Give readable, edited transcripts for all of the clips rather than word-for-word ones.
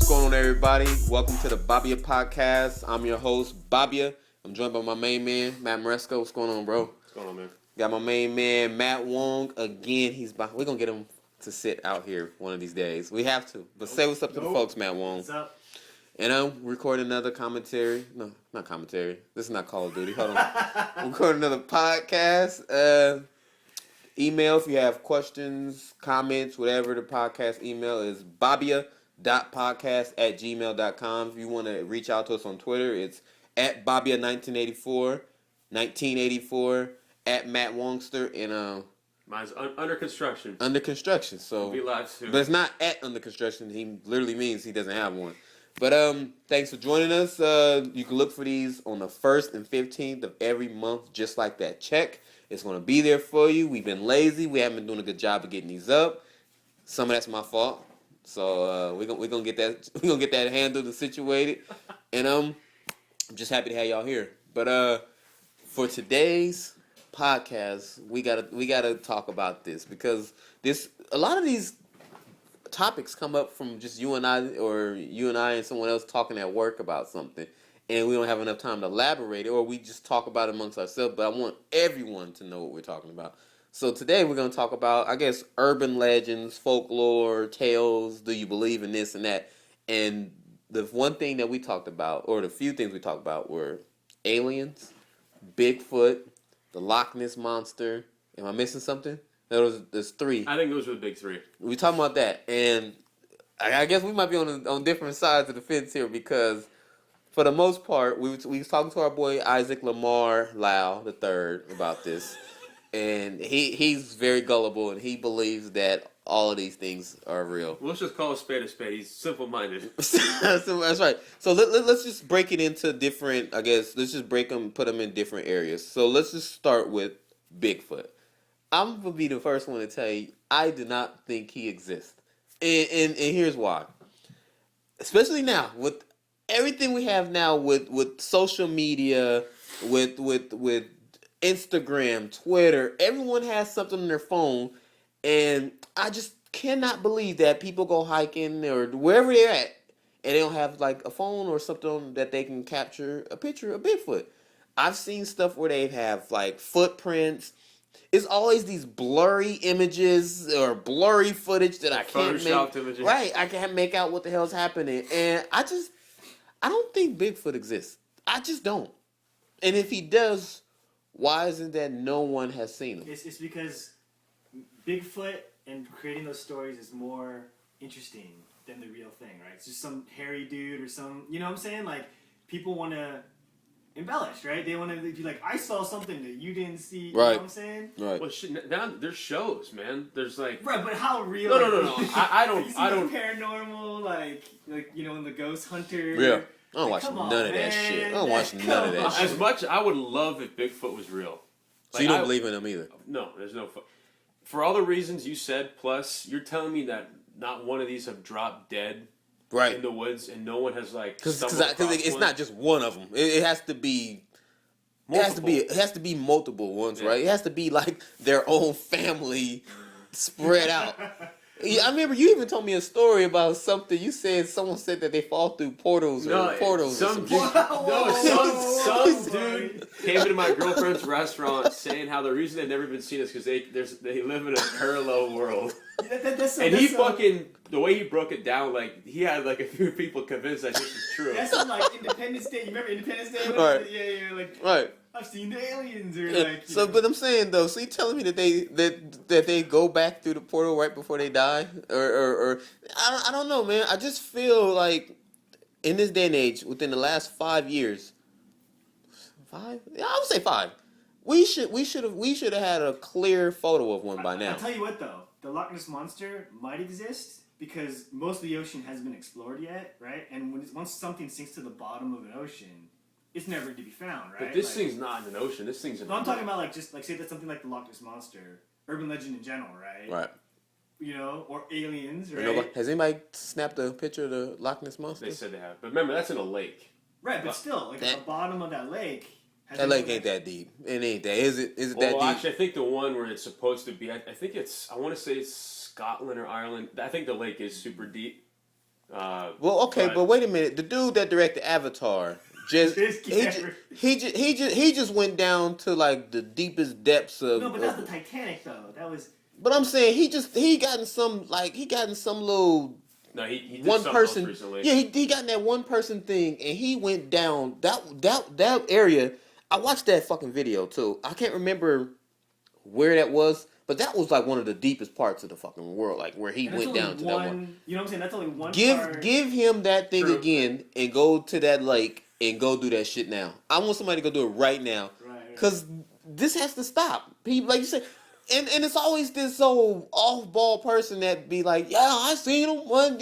going on, everybody? Welcome to the Bobbya podcast. I'm your host, Bobbya. I'm joined by my main man, Matt Moresco. What's going on, bro? What's going on, man? Got my main man, Matt Wong. Again, we're going to get him to sit out here one of these days. We have to. But say what's up to the folks, Matt Wong. What's up? And I'm recording another commentary. No, not commentary. This is not Call of Duty. Hold on. Recording another podcast. Email if you have questions, comments, whatever. The podcast email is bobbya.podcast@gmail.com. If you want to reach out to us on Twitter, it's at Bobbya1984 at Matt Wongster, and Mine's under construction. under construction. So It'll be live soon. but it's not at under construction. He literally means he doesn't have one. But thanks for joining us. You can look for these on the 1st and 15th of every month, just like that check. It's going to be there for you. We've been lazy. We haven't been doing a good job of getting these up. Some of that's my fault. So we're gonna get that handled and situated. And I'm just happy to have y'all here. But for today's podcast, we gotta talk about this, because a lot of these topics come up from just you and I, or you and I and someone else talking at work about something, and we don't have enough time to elaborate it, or we just talk about it amongst ourselves. But I want everyone to know what we're talking about. So today we're going to talk about, I guess, urban legends, folklore, tales. Do you believe in this and that? And the one thing that we talked about, or the few things we talked about, were aliens, Bigfoot, the Loch Ness monster. Am I missing something? There's three. I think those were the big three. We talking about that, and I guess we might be on different sides of the fence here, because for the most part, we was talking to our boy Isaac Lamar Lau III about this, and he's very gullible, and he believes that all of these things are real. Well, let's just call a spade a spade. He's simple-minded. So that's right. So let's just break it into different, I guess, let's just put them in different areas. So let's just start with Bigfoot. I'm going to be the first one to tell you, I do not think he exists. And here's why. Especially now, with everything we have now with social media, with Instagram, Twitter, everyone has something on their phone, and I just cannot believe that people go hiking or wherever they're at, and they don't have like a phone or something that they can capture a picture of Bigfoot. I've seen stuff where they have like footprints. It's always these blurry images or blurry footage that I can't make. Images. Right, I can't make out what the hell's happening, and I don't think Bigfoot exists. I just don't. And if he does, why isn't that no one has seen him? It's because Bigfoot and creating those stories is more interesting than the real thing, right? It's just some hairy dude or some, you know what I'm saying? Like, people want to embellish, right? They want to be like, I saw something that you didn't see, you know what I'm saying? Right. Well, now there's shows, man. There's like... Right, but how real? No. I don't... You see I don't... paranormal, like, you know, in the Ghost Hunter. Yeah. I don't Like, watch come none on, of that man. shit. I don't watch none of that shit. As much... I would love if Bigfoot was real. So you don't believe in him either? No, there's no... For all the reasons you said, plus, you're telling me that not one of these have dropped dead in the woods, and no one has, like, Because it's not just one of them. It has to be... It has to be multiple ones, right? It has to be like their own family spread out. I remember you even told me a story about something. You said someone said that they fall through portals or portals. Some dude came into my girlfriend's restaurant saying how the reason they've never been seen is because they live in a parallel world. The way he broke it down, like, he had like a few people convinced that this is true. That's like Independence Day. You remember Independence Day? Right. Yeah, like, right. I've seen the aliens, or like. So, but I'm saying though, so you telling me that they go back through the portal right before they die, or I don't know, man. I just feel like in this day and age, within the last 5 years, I would say 5. We should have had a clear photo of one by now. I'll tell you what though, the Loch Ness monster might exist because most of the ocean hasn't been explored yet, right? And once something sinks to the bottom of an ocean, it's never to be found, right? But this thing's not in an ocean. This thing's in. No, I'm talking about like just like say that's something like the Loch Ness monster, urban legend in general, right? Right. You know, or aliens, right? Has anybody snapped a picture of the Loch Ness monster? They said they have, but remember that's in a lake. Right, but still, like at the bottom of that lake. That lake ain't that deep. It ain't that. Is it that deep? Well, actually, I think the one where it's supposed to be, I think it's, I want to say it's Scotland or Ireland. I think the lake is super deep. Well, okay, but wait a minute. The dude that directed Avatar he just went down to like the deepest depths of. No, but that's the Titanic though. That was. But I'm saying he got in some little. No, he did one person recently. Yeah, he got in that one person thing and he went down that area. I watched that fucking video too. I can't remember where that was, but that was like one of the deepest parts of the fucking world, like where he went down to that one. You know what I'm saying? That's only one. Give him that thing again and go to that lake and go do that shit now. I want somebody to go do it right now, because this has to stop. People, like you said. And it's always this old off-ball person that be like, yeah, I seen him right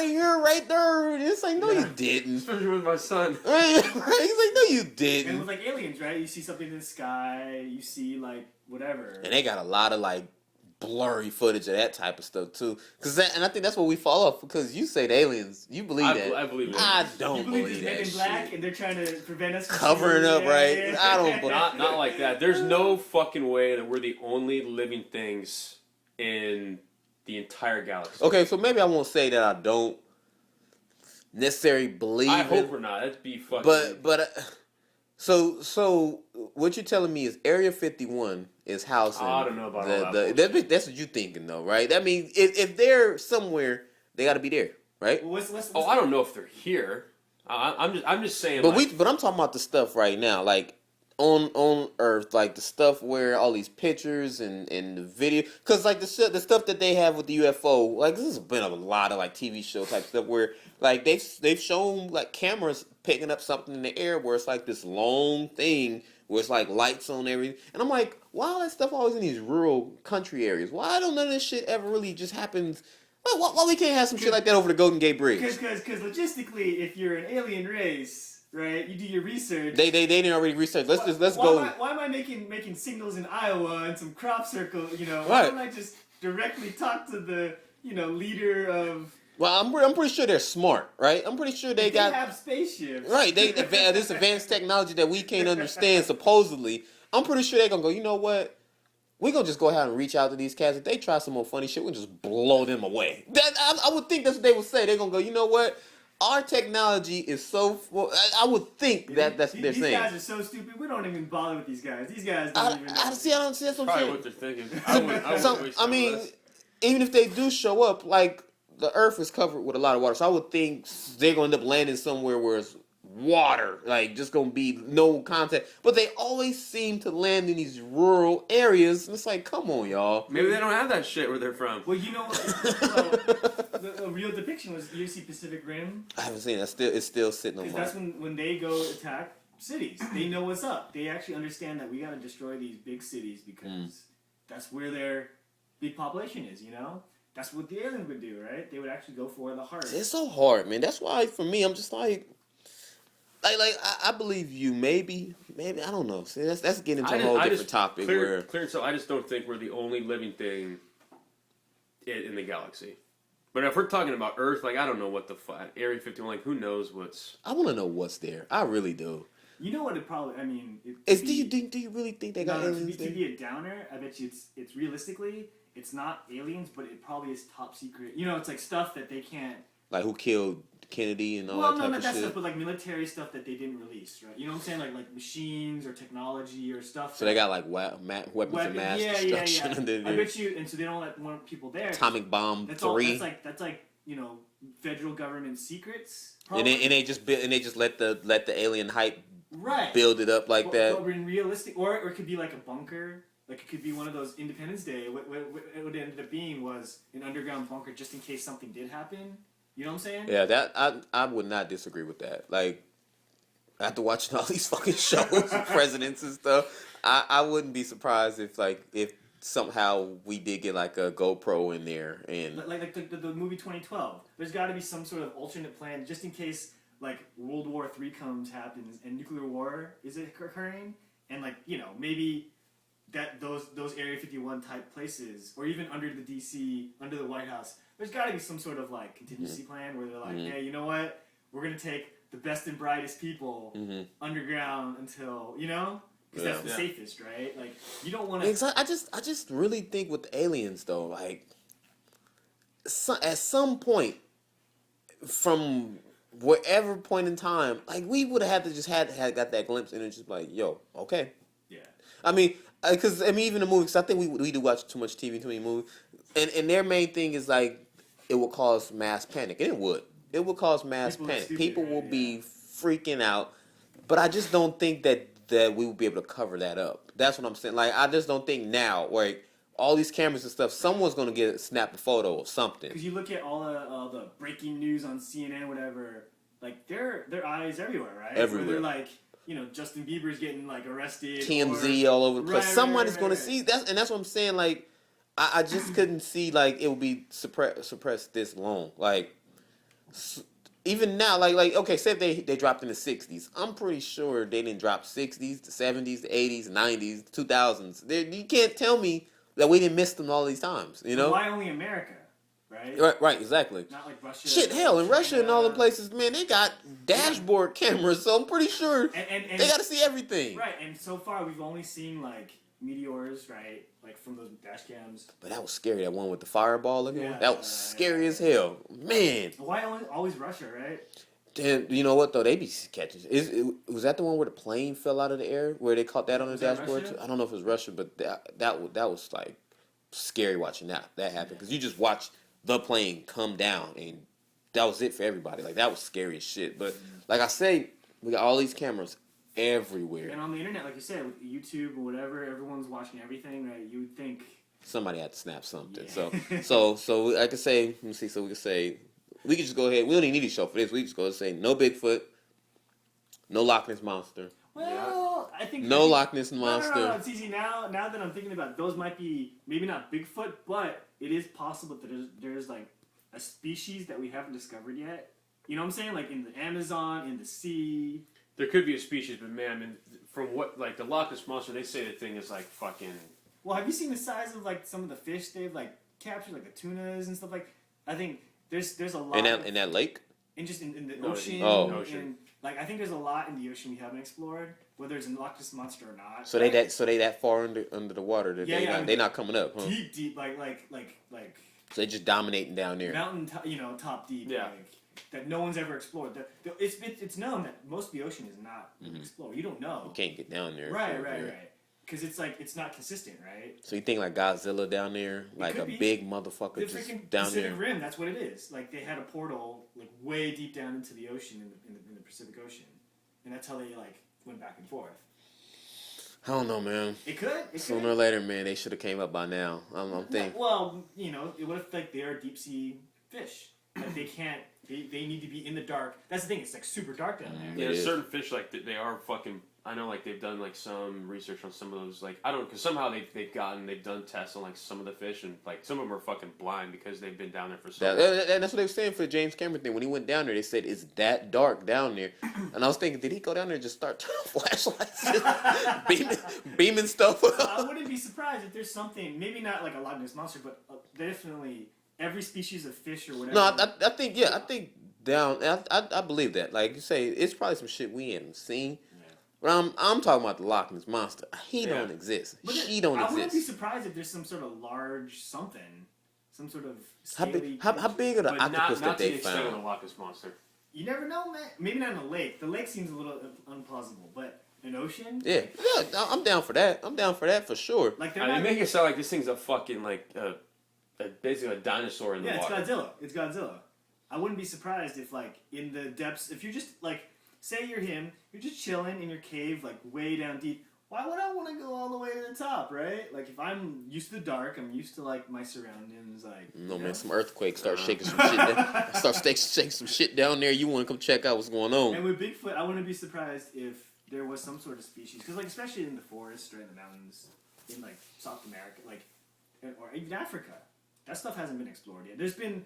here, right there. And it's like, no, you didn't. Especially with my son. Right? He's like, no, you didn't. And with like aliens, right? You see something in the sky, you see like whatever. And they got a lot of like blurry footage of that type of stuff too. And I think that's what we fall off, because you say the aliens, you believe that. I believe it. I don't believe that. Men in black, and they're trying to prevent us from covering up, right? Yeah. I don't believe. Not like that. There's no fucking way that we're the only living things in the entire galaxy. Okay, so maybe I won't say that I don't necessarily believe. I hope we're not. That'd be fucking. So what you're telling me is Area 51 is housing. I don't know about all that. That's what you're thinking, though, right? That means if they're somewhere, they got to be there, right? Well, I don't know if they're here. I'm just saying. But I'm talking about the stuff right now, like on Earth, like the stuff where all these pictures and the video, because like the stuff that they have with the UFO, like this has been a lot of like TV show type stuff where like they've shown like cameras picking up something in the air where it's like this long thing where it's like lights on everything, and I'm like, why all that stuff always in these rural country areas? Why don't none of this shit ever really just happens? Why we can't have some shit like that over the Golden Gate Bridge? Because logistically, if you're an alien race, right, you do your research. They didn't already research. Let's go. Why am I making signals in Iowa and some crop circle? You know, right. Why don't I just directly talk to the leader of? Well, I'm pretty sure they're smart, right? I'm pretty sure they have spaceships. Right, this advanced technology that we can't understand, supposedly. I'm pretty sure they're going to go, you know what? We're going to just go ahead and reach out to these cats. If they try some more funny shit, we'll just blow them away. I would think that's what they would say. They're going to go, you know what? Our technology is so... I would think that's what they're saying. These guys are so stupid. We don't even bother with these guys. These guys don't even know. I don't see. That's what I'm saying. Probably what they're thinking. I mean, even if they do show up, like... The Earth is covered with a lot of water, so I would think they're going to end up landing somewhere where it's water, like just going to be no contact. But they always seem to land in these rural areas, and it's like, come on, y'all. Maybe they don't have that shit where they're from. Well, you know what? The real depiction was, you see Pacific Rim? I haven't seen it. It's still sitting on. Because that's when they go attack cities. They know what's up. They actually understand that we got to destroy these big cities because that's where their big population is, you know? That's what the aliens would do, right? They would actually go for the heart. It's so hard, man. That's why, for me, I'm just like I believe you. Maybe I don't know. See, that's getting into a whole different topic. So I just don't think we're the only living thing in the galaxy. But if we're talking about Earth, like I don't know what the fuck Area 51. Like who knows what's? I want to know what's there. I really do. You know what it probably? I mean, do you really think they got aliens there? To be a downer, I bet you it's realistically. It's not aliens, but it probably is top secret. You know, it's like stuff that they can't... Like who killed Kennedy and all that type of shit? Well, no, not that stuff, but like military stuff that they didn't release, right? You know what I'm saying? Like machines or technology or stuff. So they got like weapons of mass destruction. Yeah. I bet you... And so they don't let more people there. Atomic bomb 3. That's like, you know, federal government secrets. And they just let the alien hype build it up like that. But in realistic... Or it could be like a bunker... Like, it could be one of those Independence Day. What it ended up being was an underground bunker just in case something did happen. You know what I'm saying? Yeah, that I would not disagree with that. Like, after watching all these fucking shows with presidents and stuff, I wouldn't be surprised if somehow we did get, like, a GoPro in there. And like the movie 2012. There's got to be some sort of alternate plan just in case, like, World War III happens and nuclear war is occurring. And, like, you know, maybe... that those Area 51 type places, or even under the DC, under the White House, there's got to be some sort of like contingency plan where they're like, hey, you know what? We're gonna take the best and brightest people underground until because that's the safest, right? Like you don't want to. Exactly. I just really think with the aliens though, like at some point, from whatever point in time, like we would have had to just had got that glimpse and it's just like, yo, okay. Yeah. I mean, because even the movies, I think we do watch too much TV, too many movies, and their main thing is like it will cause mass panic, and it would cause mass People are panic. stupid, People right? will Yeah. be freaking out, but I just don't think that we will be able to cover that up. That's what I'm saying. Like I just don't think now, like all these cameras and stuff, someone's gonna snap a photo of something. Because you look at all the breaking news on CNN, whatever, like their eyes everywhere, right? Everywhere. Where they're like, Justin Bieber's getting like arrested. TMZ or, all over the place. Right, Somebody's right, gonna right. see that, and that's what I'm saying. Like I just couldn't see like it would be suppressed this long. Like even now, like okay, say if they dropped in the 60s. I'm pretty sure they didn't drop 60s, the 70s, the 80s, 90s, 2000s. You can't tell me that we didn't miss them all these times. You know? Why only America, right? Right, exactly. Not like Russia. Shit, hell, in Russia and all the China. places, man, they got dashboard cameras, so I'm pretty sure And they got to see everything. Right, and so far we've only seen like meteors, right? Like from those dash cams. But that was scary. That one with the fireball looking one. Yeah, That was scary as hell, man. Why always Russia, right? Damn, you know what though? They be catching. Was that the one where the plane fell out of the air? Where they caught that on the Was that dashboard? Russia? I don't know if it was Russia, but that was like scary watching that happen because you just watch the plane come down and that was it for everybody. Like that was scary as shit. But like I say, we got all these cameras everywhere. And on the internet, like you said, with YouTube or whatever, everyone's watching everything, right? You would think Somebody had to snap something. Yeah. So I could say, let me see. So we could say we could just go ahead. We don't even need a show for this. We just go and say no Bigfoot, no Loch Ness monster, Well, I think no Loch Ness No, monster. no, it's easy now. Now that I'm thinking about it, those might be maybe not Bigfoot, but it is possible that there's like a species that we haven't discovered yet. You know what I'm saying? Like in the Amazon, in the sea. There could be a species, but man, I mean, from what like the Loch Ness monster, they say the thing is like fucking. Well, have you seen the size of like some of the fish they've like captured, like the tunas and stuff? Like, I think there's a lot In that lake. in just in the No, ocean. Oh. And, like I think there's a lot in the ocean we haven't explored, whether it's a Loch Ness monster or not. So they that far under the water that Yeah, they not coming up, huh? deep, like So they just dominating down there. mountain, top deep. Yeah. Like, that no one's ever explored. It's known that most of the ocean is not explored. You don't know. You can't get down there. Right. Yeah. Because it's like it's not consistent, right? So you think like Godzilla down there, like could a be. big motherfucker The just freaking down Pacific there? Rim, that's what it is. Like they had a portal like way deep down into the ocean in the Pacific Ocean, and that's how they like went back and forth. I don't know, man. It could. Sooner or later, man, they should have came up by now. I'm thinking. Well, what if like they are deep sea fish? Like they can't. They need to be in the dark. That's the thing. It's like super dark down there. Yeah, It is. certain fish like they are fucking. I know, like they've done like some research on some of those. Like I don't, because somehow they've done tests on like some of the fish, and like some of them are fucking blind because they've been down there for so long. That's what they were saying for the James Cameron thing. When he went down there, they said it's that dark down there. And I was thinking, did he go down there and just start turning flashlights, just beaming stuff I up? wouldn't be surprised if there's something. Maybe not like a Loch Ness monster, but definitely every species of fish or whatever. No, I think down. I believe that. Like you say, it's probably some shit we haven't seen. But I'm talking about the Loch Ness monster. He don't exist. He don't I wouldn't be exist. surprised if there's some sort of large something, some sort of How scaly big? How creature. big are the But octopus not that to the they extent of the found? Loch Ness monster. You never know, man. Maybe not in a lake. The lake seems a little unplausible, but an ocean. Yeah, I'm down for that. I'm down for that for sure. Like They they're not. make it sound like this thing's a fucking like basically a dinosaur in the Yeah, it's water. Godzilla. It's Godzilla. I wouldn't be surprised if, like, in the depths, if you're just, like, say you're him, you're just chilling in your cave, like, way down deep. Why would I want to go all the way to the top, right? Like, if I'm used to the dark, I'm used to, like, my surroundings, like... No man, some earthquakes start shaking some shit. Down, shaking some shit down there. You want to come check out what's going on? And with Bigfoot, I wouldn't be surprised if there was some sort of species. Because, like, especially in the forest or in the mountains, in, like, South America, like, or even Africa, that stuff hasn't been explored yet. There's been...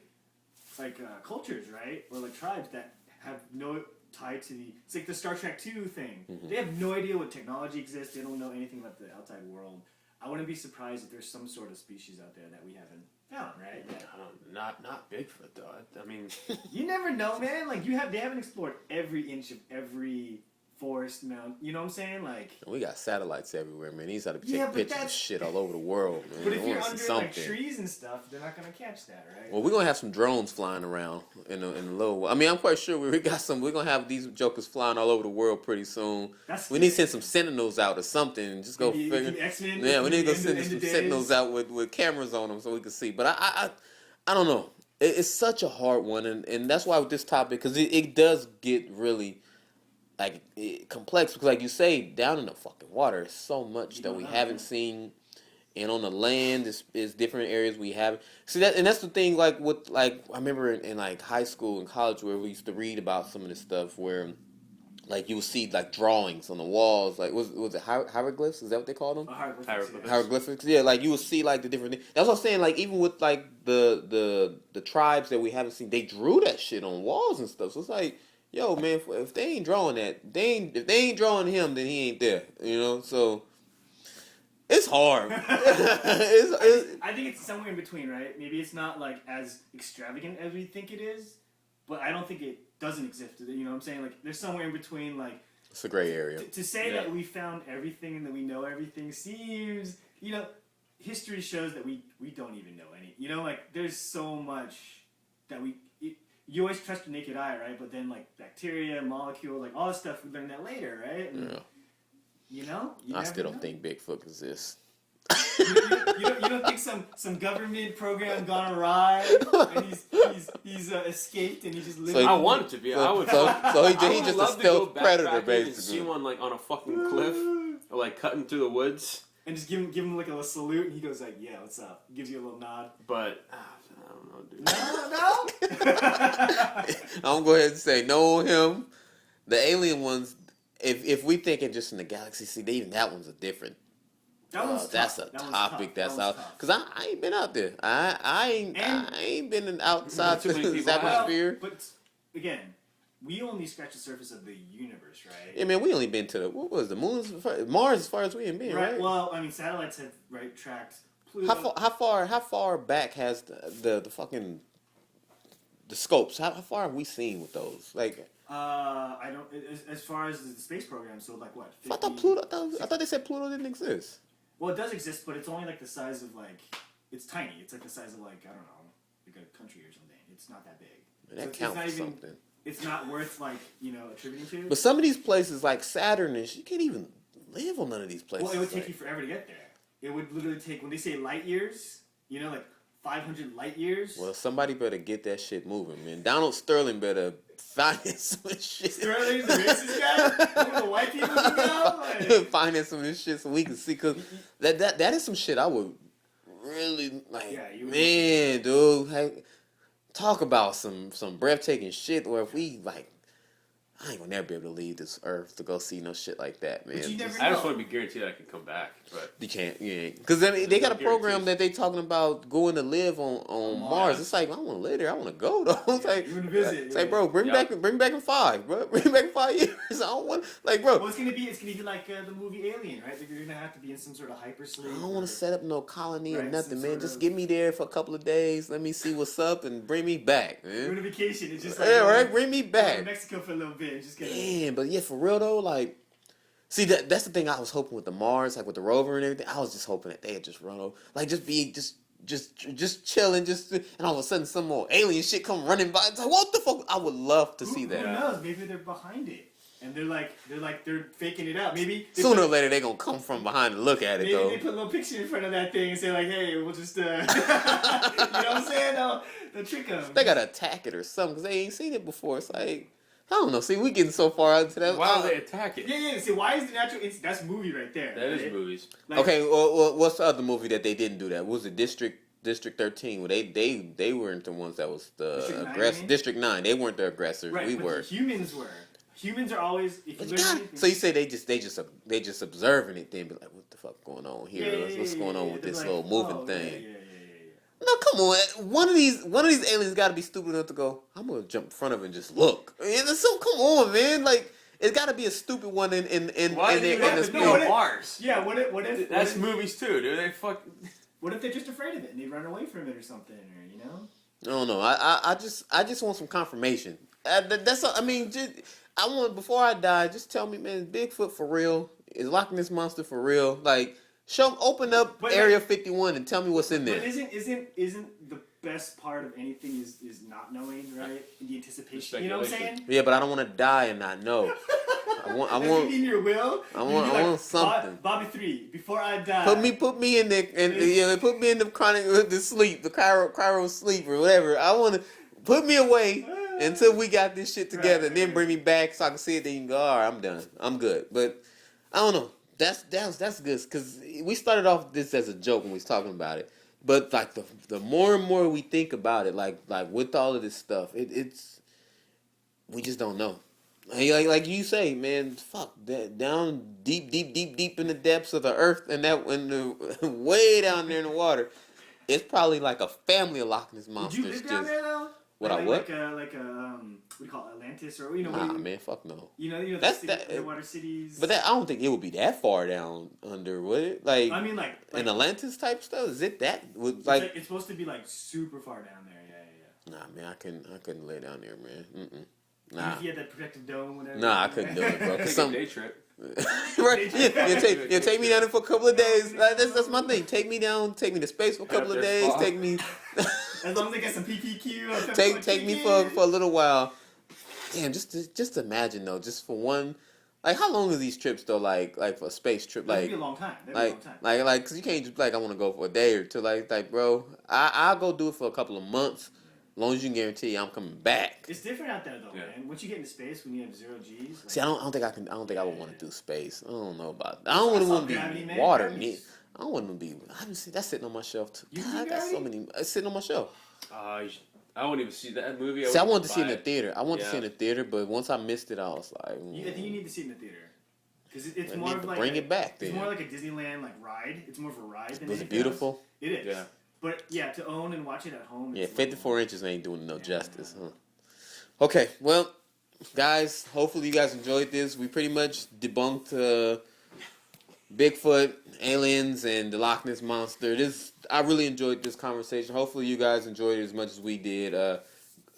like cultures, right? Or like tribes that have no tie to the... It's like the Star Trek 2 thing. Mm-hmm. They have no idea what technology exists. They don't know anything about the outside world. I wouldn't be surprised if there's some sort of species out there that we haven't found, right? Not Bigfoot though. I mean, You never know, man. Like they haven't explored every inch of every forest mountain. You know what I'm saying? Like, We got satellites everywhere, man. These ought to be Yeah, taking but pictures of that's- shit all over the world, man. but if I you're want to under see something. like trees and stuff, they're not gonna catch that, right? Well, we're gonna have some drones flying around in a little while. I mean, I'm quite sure we got some. We're gonna have these jokers flying all over the world pretty soon. That's We need to scary. send some sentinels out or something. Just go Maybe figure. X-Men. Yeah, we need to go End send of some days. sentinels out with cameras on them so we can see. But I don't know. It's such a hard one, and that's why with this topic, because it does get really like complex. Because like you say, down in the fucking water, is so much that we haven't seen. And on the land is different areas we haven't. See that, and that's the thing. Like with like I remember in like high school and college where we used to read about some of this stuff where, like you would see like drawings on the walls. Like was it hieroglyphs? Is that what they called them? Hieroglyphics. Hieroglyphics. Yeah, like you would see like the different things. That's what I'm saying. Like even with like the tribes that we haven't seen, they drew that shit on walls and stuff. So it's like, yo, man, if they ain't drawing that, if they ain't drawing him, then he ain't there. You know, so. It's hard. I think it's somewhere in between, right? Maybe it's not like as extravagant as we think it is, but I don't think it doesn't exist. You know what I'm saying? Like there's somewhere in between. Like it's a gray area. To say that we found everything and that we know everything seems, you know, history shows that we don't even know any. You know, like there's so much that you always trust your naked eye, right? But then like bacteria, molecules, like all this stuff, we learn that later, right? And, Yeah. You know? I still don't think Bigfoot exists. You don't think some government program gone awry and he's escaped and he just lived? So I want it to be. I would. So he I would just a love to go stealth predator, backpacking and basically. see one like on a fucking cliff or like cutting through the woods. And just give him like a little salute and he goes like, yeah, what's up? Gives you a little nod. But I don't know, dude. No. I'm gonna go ahead and say no on him. The alien ones, if we thinking just in the galaxy, see, even that one's a different. That one's that's tough. a That one's topic tough. that's That out. one's tough. Cause I ain't been out there. I ain't been outside Too many the people have. atmosphere. But again, we only scratch the surface of the universe, right? Yeah, man, we only been to what was the moon, Mars, as far as we ain't been, right? Well, I mean, satellites have tracked Pluto. How far back has the fucking the scopes? How far have we seen with those? Like, I don't. As far as the space program, so like what? 50, I thought Pluto. I thought they said Pluto didn't exist. Well, it does exist, but it's only like the size of like. It's tiny. It's like the size of like I don't know, like a country or something. It's not that big. That So it's counts not for even- something. It's not worth like attributing to. But some of these places, like Saturn, and you can't even live on none of these places. Well, it would take like, you forever to get there. It would literally take when they say light years. Like 500 light years. Well, somebody better get that shit moving, man. Donald Sterling better finance some shit. Sterling's the racist guy. Where the white people can go. Like, Finance some of this shit so we can see. Cause that is some shit I would really like. Yeah, you would- man, dude, hey, talk about some breathtaking shit. Where if we like, I ain't gonna never be able to leave this earth to go see no shit like that, man. But you never I just know. want to be guaranteed that I can come back. But You can't, because I mean, they got a program Guarantees. that they talking about going to live on Mars. It's like I want to live there. I want to go though. It's like you wanna visit, It's like, yeah. bro, bring Yeah. back in 5, bro. Bring back in 5 years. I don't want like, bro. Well, it's gonna be like the movie Alien, right? Like you're gonna have to be in some sort of hypersleep. I don't want to set up no colony or Right, nothing, some man. sort Just of- get me there for a couple of days. Let me see what's up and bring me back, You're on man. a vacation. It's just like Yeah, going right. Bring me to back. Mexico for a little bit. Just get Man, but yeah, for real though, like, see that's the thing I was hoping with the Mars, like with the rover and everything. I was just hoping that they had just run over, like just be just chilling, and all of a sudden some more alien shit come running by. It's like, what the fuck? I would love to see Who that. knows? Maybe they're behind it, and they're faking it out. Maybe they Sooner or put- later they gonna come from behind and look at it Maybe though. they put a little picture in front of that thing and say like, "Hey, we'll just," you know what I'm saying? They'll trick them. They gotta attack it or something because they ain't seen it before. It's like, I don't know. See, we getting so far into that. why do they attack it? Yeah. See, why is the natural? That's movie right there. That right? is movies. Like, Okay, well, what's the other movie that they didn't do that? What was it District 13? Where they weren't the ones that was District the 9, you aggressor. mean? District 9. They weren't the aggressors. Right, we but were. Humans were. Humans are always. If But you you learn gotta- anything- so you say they just observing it, then be like, what the fuck going on here? Yeah, What's going on with They're this like, little moving oh, thing? Yeah. No, come on. One of these aliens got to be stupid enough to go, I'm gonna jump in front of it and just look. So come on, man. Like it's got to be a stupid one in Why do you have this to movie. go what if- Mars? Yeah. What if? That's what if, movies too, dude. They fuck. What if they're just afraid of it and they run away from it or something, or you know? I don't know. I just want some confirmation. That's I mean, I want before I die, just tell me, man, is Bigfoot for real? Is Loch Ness monster for real? Like, open up Area 51 and tell me what's in there. But isn't the best part of anything is not knowing, right? The anticipation. You know what I'm saying? Yeah, but I don't want to die and not know. I want in your will. I want something. Bobby 3, before I die. Put me in there, and put me in the chronic, the sleep, the Cairo sleep or whatever. I want to put me away until we got this shit together, and then bring me back so I can see it. Then you can go, all right, I'm done, I'm good. But I don't know. That's good because we started off this as a joke when we was talking about it. But like the more and more we think about it, like with all of this stuff, it's we just don't know. Like you say, man, fuck that down deep in the depths of the earth and way down there in the water. It's probably like a family of Loch Ness monsters. Would you live down there though? What what do you call it, Atlantis or Nah, man, fuck no. You know the water cities. But I don't think it would be that far down under, would it? Like I mean, like an Atlantis type stuff. Is it that? It's supposed to be like super far down there. Yeah. Nah, man, I couldn't lay down there, man. Nah. If you had that protective dome, whatever. Nah, I couldn't do it, bro. Take a day trip. Right? Take me down there for a couple of days. Like, that's my thing. Take me to space for a couple of days. Take me. As long as they get some PPQ. Take me for a little while. Damn, just imagine though, just for one. Like, how long are these trips though? Like for a space trip, That'd be a long time. Like, cause you can't just I want to go for a day or two. Like, bro, I'll go do it for a couple of months. As long as you can guarantee I'm coming back. It's different out there though, man. Once you get into space, when you have 0 G's. See, I don't think I would want to do space. I don't know about that. I don't want to be water. I don't want to be. I haven't seen that's sitting on my shelf too. God, I got so many. It's sitting on my shelf. I wouldn't even see that movie. I wanted to see it in the theater. I wanted to see it in the theater, but once I missed it, I was like, I think you need to see it in the theater. Because it's more of like bring it back. It's more like a Disneyland ride. It's more of a ride than was it beautiful? It is. Yeah. But yeah, to own and watch it at home. Yeah, 54 inches ain't doing no justice, huh? Okay, well, guys, hopefully you guys enjoyed this. We pretty much debunked Bigfoot, aliens, and the Loch Ness monster. I really enjoyed this conversation. Hopefully you guys enjoyed it as much as we did.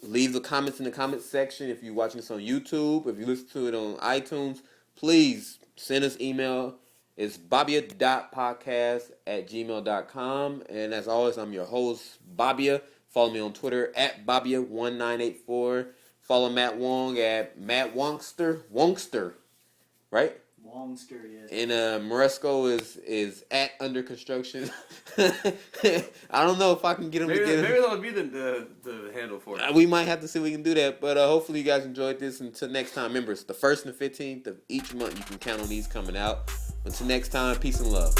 Leave the comments in the comments section if you're watching this on YouTube. If you listen to it on iTunes, please send us email. It's bobbya.podcast@gmail.com. And as always, I'm your host, Bobbya. Follow me on Twitter @Bobbya1984. Follow Matt Wong Matt Wongster, right? Wongster, yes. And Moresco is @under construction. I don't know if I can get him to get him. Maybe that'll be the handle for it. We might have to see if we can do that. But hopefully you guys enjoyed this. Until next time, remember, it's the 1st and the 15th of each month. You can count on these coming out. Until next time, peace and love.